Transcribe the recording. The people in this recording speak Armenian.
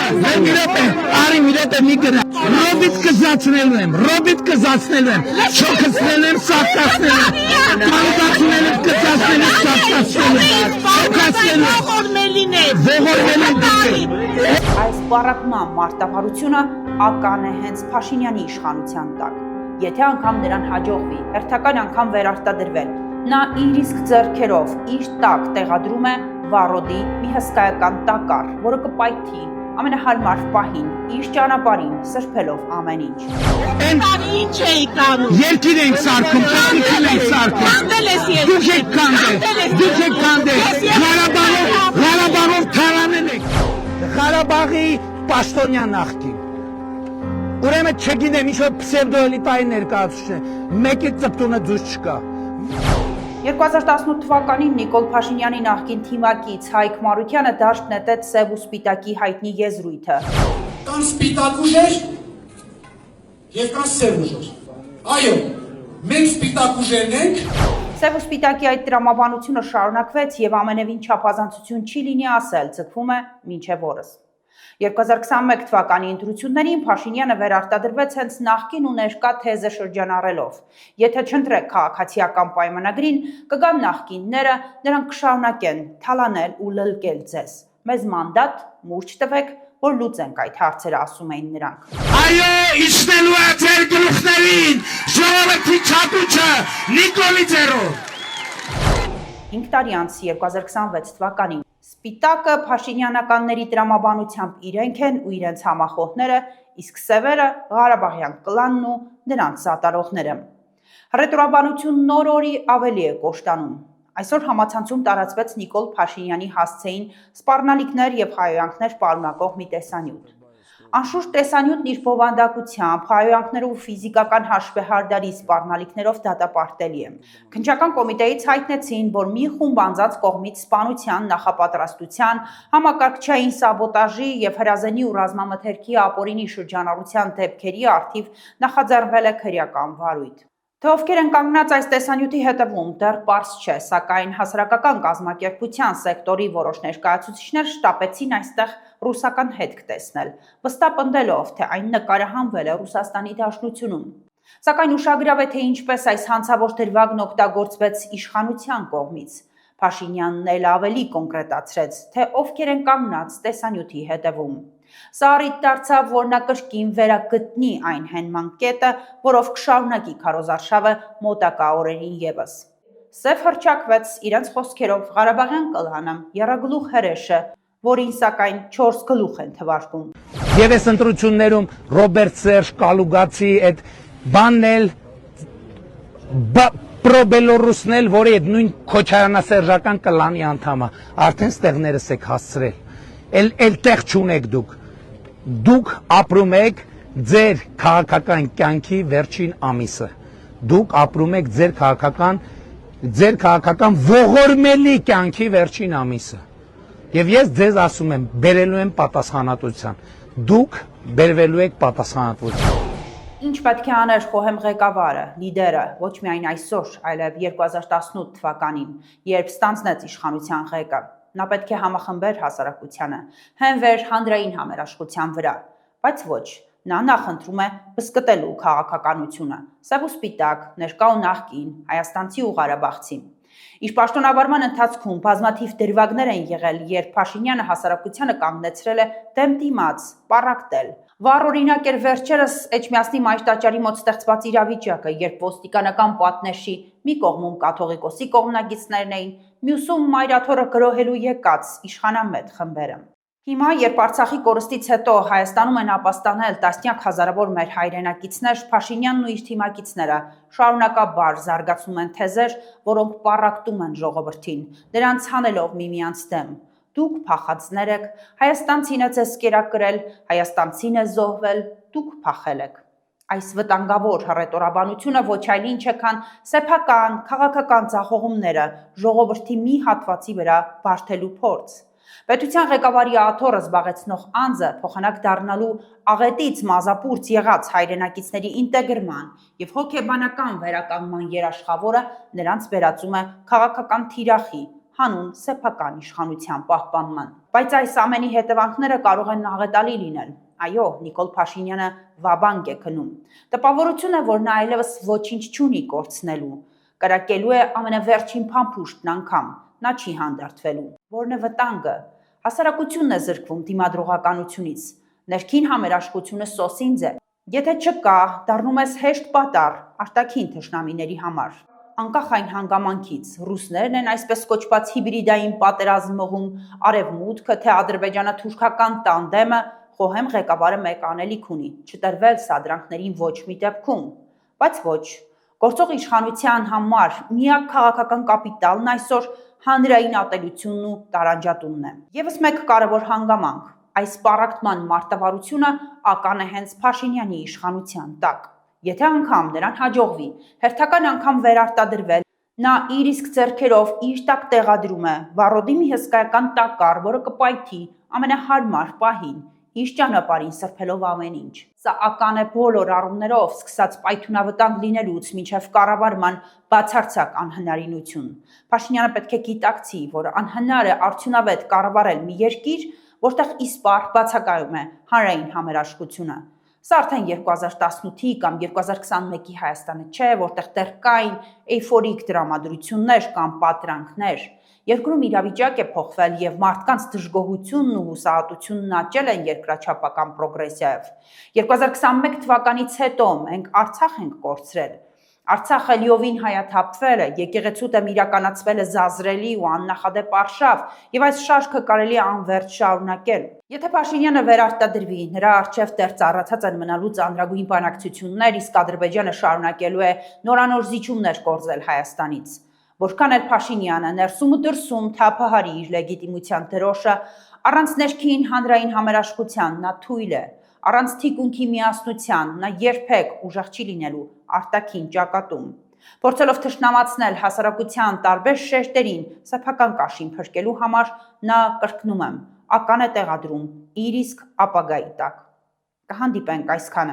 Արի միրետը մի գնա։ Ռոբիտ կզացնելու եմ, շոքացնելու եմ, սակտացնելու եմ, մանուկացնելու եմ, կզացնելու եմ, սակտացնելու եմ, Այս պարակման մարտավարությունը ական է հենց Փաշինյանի իշխանության տակ։ Եթե անգամ նրան հաջողվի հերթական անգամ վերարտադրվել, նա իր իսկ ձեռքերով իր տակ տեղադրում է վառոդի մի հսկայական տակառ, որը կպայթի ամենահարմար պահին իր ճանապարհին սրբելով ամեն ինչ։ Ինչ էիք անում։ Երկիր ենք սարքում, տեխնիկին ենք սարքում։ Դուք եք կանդել, Ղարաբաղով թարանել եք։ Ղարաբաղի պաշտոնյա նախկին։ Ուրեմն չգիտեմ, ինչ-որ պսևդոէլիտայի ներկայացուցիչ է, մեկի ծպտունը դուրս չկա։ 2018 թվականին Նիկոլ Փաշինյանի նախկին թիմակից Հայկ Մարությանը դաշտ նետեց սև ու սպիտակի հայտնի եզրույթը։ Կան սպիտակ ուժեր և կան սև ուժեր։ Այո, մենք սպիտակ ուժերն ենք։ Սև ու սպիտակի այդ տրամաբանությունը շարունակվեց և ամենևին չափազանցություն չի լինի ասել, ձգվում է մինչև օրս։ 2021 թվականի ընտրություններին Փաշինյանը վերարտադրվեց հենց նախկին ու ներկա թեզը շրջանառելով։ Եթե չընտրեք քաղաքացիական պայմանագրին, կգան նախկինները, նրանք կշարունակեն թալանել ու լլկել ձեզ։ Մեզ մանդատ, մուրջ տվեք, որ լուծենք այդ հարցերը, ասում էին նրանք։ Այո, իջնելու է ձեր գլուխներին, ժողովրդի չափուչը Նիկոլի ձեռով։ 5 տարի անց 2026 թվականին սպիտակը փաշինյանականների տրամաբանությամբ իրենք են ու իրենց համախոհները, իսկ սևերը Ղարաբաղյան կլանն ու նրանց սատարողները։ Հռետորաբանություն նոր օրի ավելի է կոշտանում։ Այսօր համացանցում տարածվեց Նիկոլ Փաշինյանի հասցեին սպառնալիքներ և հայհոյանքներ պարունակող մի տեսանյութ։ Անշուշտ տեսանյութն իր բովանդակությամբ, հայհոյանքներով ու ֆիզիկական հաշվեհարդարի սպառնալիքներով դատապարտելի է։ Քննչական կոմիտեից հայտնեցին, որ մի խումբ անձանց կողմից սպանության, նախապատրաստության, համակարգչային սաբոտաժի և հրազենի ու ռազմամթերքի ապօրինի շրջանառության դեպքերի առթիվ նախաձեռնվել է քրեական վարույթ։ Թե ովքեր են կանգնած այս տեսանյութի հետևում, դեռ պարզ չէ, սակայն հասարակական կազմակերպության սեկտորի որոշ ներկայացուցիչներ շտապեցին այստեղ ռուսական հետք տեսնել, վստահ թե այն նկարահանվել է Ռուսաստանի Դաշնությունում։ Սակայն ուշագրավ է, թե ինչպես այս հանցավոր դրվագն օգտագործվեց իշխանության կողմից։ Փաշինյանն էլ ավելի կոնկրետացրեց, թե ովքեր են կանգնած տեսանյութի հետևում։ Սա առիթ դարձավ, որ նա կրկին վերագտնի այն հենման կետը, որով կշարունակի քարոզարշավը մոտակա օրերին ևս։ Սև հռչակվեց իրենց խոսքերով Ղարաբաղյան կլանը, եռագլուխ հրեշը, որին սակայն 4 գլուխ են թվարկում։ Եվ այս ընտրություններում Ռոբերտ Սերժ Կալուգացի այդ բանն էլ պրոբելորուսն էլ, որի այդ նույն քոչարանասերժական կլանի անդամը, արդեն ստեղներս եք հասցրել, էլ տեղ չունեք դուք։ Դուք ապրում եք ձեր քաղաքական կյանքի վերջին ամիսը։ Դուք ապրում եք ձեր քաղաքական ողորմելի կյանքի վերջին ամիսը։ Եվ ես ձեզ ասում եմ, բերելու եմ պատասխանատվության։ Դուք բերվելու եք պատասխանատվության։ Ինչ պետք է աներ խոհեմ ղեկավարը, լիդերը, ոչ միայն այսօր, այլև 2018 թվականին, երբ ստանձնեց իշխանության ղեկը։ Նա պետք է համախմբեր հասարակությանը, հենվեր հանրային համերաշխության վրա, բայց ոչ, նա նախընտրում է բզկտելու քաղաքականությունը, սև ու սպիտակ, ներկա ու նախկին, հայաստանցի ու ղարաբաղցի։ Իր պաշտոնավարման ընթացքում բազմաթիվ դրվագներ են եղել, երբ Փաշինյանը հասարակությանը կանգնեցրել է դեմ դիմաց, պառակտել։ Վառ օրինակ էր վերջերս Էջմիածնի մայրտաճարի մոտ ստեղծված իրավիճակը, երբ ոստիկանական պատնեշի մի կողմում կաթողիկոսի կողմնակիցներն էին, մյուսում մայրաթոռը գրոհելու եկած իշխանամետ խմբերը։ Հիմա, երբ Արցախի կորստից հետո Հայաստանում են ապաստանել տասնյակ հազարավոր մեր հայրենակիցներ, Փաշինյանն ու իր թիմակիցները շարունակաբար զարգացնում են թեզեր, որոնք պառակտում են ժողովրդին, նրանց հանելով միմյանց դեմ։ Դուք փախածներ եք, հայաստանցին է ձեզ կերակրել, հայաստանցին է զոհվել, դուք փախել եք։ Այս վտանգավոր հռետորաբանությունը ոչ այլ ինչ է, քան սեփական, քաղաքական ձախողումները ժողովրդի մի հատվածի վրա բարդելու փորձ։ Պետության ղեկավարի աթոռը զբաղեցնող անձը փոխանակ դառնալու աղետից մազապուրց եղած հայրենակիցների ինտեգրման եւ հոգեբանական վերականգնման երաշխավորը նրանց վերածում է քաղաքական թիրախի, հանուն սեփական իշխանության պահպանման։ Բայց այս ամենի հետևանքները կարող են աղետալի լինել։ Այո, Նիկոլ Փաշինյանը վաբանկ է քնում։ Տպավորություն է, որ նա այլևս ոչինչ չունի կորցնելու։ Կրակելու է ամենավերջին փամփուշտն անգամ, նա չի հանդարտվելու։ Որն է վտանգը։ Հասարակությունն է զրկվում դիմադրողականությունից։ Ներքին համերաշխությունը սոսինձ է։ Եթե չկա, դառնում ես հեշտ պատառ արտաքին թշնամիների համար։ Անկախ այն հանգամանքից, ռուսներն են այսպես կոչված հիբրիդային պատերազմ մղում, արևմուտքը, թե ադրբեջանա-թուրքական տանդեմը, խոհեմ ղեկավարը մեկ անելիք ունի՝ չտրվել սադրանքներին ոչ մի դեպքում։ Բայց ոչ, գործող իշխանության համար միակ քաղաքական կապիտալն այսօր հանրային ատելությունն ու տարանջատումն է։ Եվս մեկ կարևոր հանգամանք՝ այս պառակտման մարտավարությունը ական է հենց Փաշինյանի իշխանության տակ։ Եթե անգամ նրան հաջողվի հերթական անգամ վերարտադրվել, նա իր իսկ ձեռքերով իր տակ տեղադրում է վառոդի մի հսկայական տակառ, որը կպայթի ամենահարմար պահին, իր ճանապարհին սրբելով ամեն ինչ։ Սա ական է բոլոր առումներով, սկսած պայթունավտանգ լինելուց մինչև կառավարման բացարձակ անհնարինություն։ Փաշինյանը պետք է գիտակցի, որ անհնար է արդյունավետ կառավարել մի երկիր, որտեղ իսպառ բացակայում է հանրային համերաշխությունը։ Սա արդեն 2018-ի կամ 2021-ի Հայաստանը չէ, որտեղ դեռ կային էյֆորիկ դրամատրություններ կամ պատրանքներ։ Երկրում իրավիճակ է փոխվել եւ մարդկանց դժգոհությունն ու հուսահատությունն աճել են երկրաչափական պրոգրեսիայով։ 2021 թվականից հետո մենք Արցախ ենք կորցրել։ Արցախը լիովին հայաթափվել է, եկեղեցու դեմ իրականացվել է զազրելի ու աննախադեպ արշավ, եւ այս շարքը կարելի է անվերջ շարունակել։ Եթե Փաշինյանը վերարտադրվի, նրա առջև դեռ ծառացած են մնալու ծանրագույն բանակցություններ, իսկ Ադրբեջանը շարունակելու է նորանոր զիջումներ կորզել Հայաստանից։ Որքան էլ Փաշինյանը ներսում ու դրսում թափահարի իր լեգիտիմության դրոշը, առանց ներքին հանրային համերաշխության նա թույլ է։ Առանց թիկունքի միասնության նա երբեք ուժեղ չի լինելու արտաքին ճակատում։ Փորձելով թշնամացնել հասարակության տարբեր շերտերին սեփական կաշին փրկելու համար, նա կրկնում եմ, ական է տեղադրում իր իսկ ապագայի տակ։ Կհանդիպենք այսքանը։